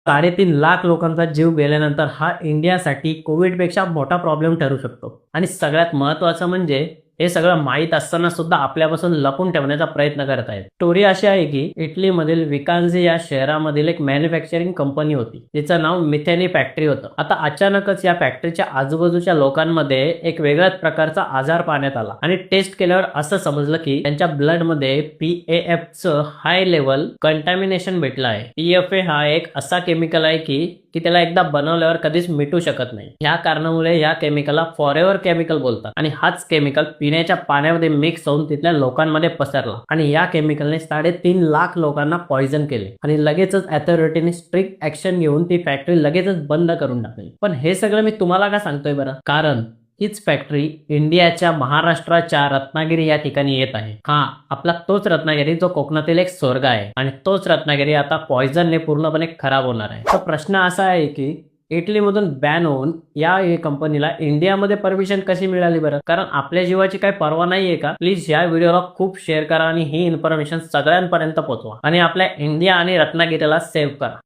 3.5 लाख लोकांचा जीव गेल्यानंतर हा इंडियासाठी कोविडपेक्षा मोठा प्रॉब्लेम ठरू शकतो. आणि सगळ्यात महत्त्वाचं म्हणजे हे सगळं माहीत असताना सुद्धा आपल्यापासून लपून ठेवण्याचा प्रयत्न करत आहेत. स्टोरी अशी आहे की इटलीमधील विकान्झी या शहरामधील एक मॅन्युफॅक्चरिंग कंपनी होती, जिचं नाव मिथेनी फॅक्टरी होतं. आता अचानकच या फॅक्टरीच्या आजूबाजूच्या लोकांमध्ये एक वेगळ्याच प्रकारचा आजार पाहण्यात आला आणि टेस्ट केल्यावर असं समजलं की त्यांच्या ब्लडमध्ये PAF चं हाय लेवल कंटॅमिनेशन भेटलं आहे. PFA हा एक असा केमिकल आहे की त्याला एकदा बनवल्यावर कधीच मिटू शकत नाही. या कारणामुळे या केमिकलला फॉरेव्हर केमिकल बोलतात आणि हाच केमिकल पिण्याच्या पाण्यामध्ये मिक्स होऊन तिथल्या लोकांमध्ये पसरला आणि या केमिकलने 3.5 लाख लोकांना पॉइझन केले आणि लगेचच अथॉरिटीने स्ट्रिक्ट ऍक्शन घेऊन ती फॅक्टरी लगेचच बंद करून टाकली. पण हे सगळं मी तुम्हाला का सांगतोय बरं? कारण हीच फॅक्टरी इंडियाच्या महाराष्ट्राच्या रत्नागिरी या ठिकाणी येत आहे. हा आपला तोच रत्नागिरी जो कोकणातील एक स्वर्ग आहे आणि तोच रत्नागिरी आता पॉइझनने पूर्णपणे खराब होणार आहे. तर प्रश्न असा आहे की इटलीमधून बॅन होऊन या कंपनीला इंडियामध्ये परमिशन कशी मिळाली बरं? कारण आपल्या जीवाची काही पर्वा नाहीये का? प्लीज या व्हिडिओला खूप शेअर करा आणि ही इन्फॉर्मेशन सगळ्यांपर्यंत पोहोचवा आणि आपल्या इंडिया आणि रत्नागिरीला सेव्ह करा.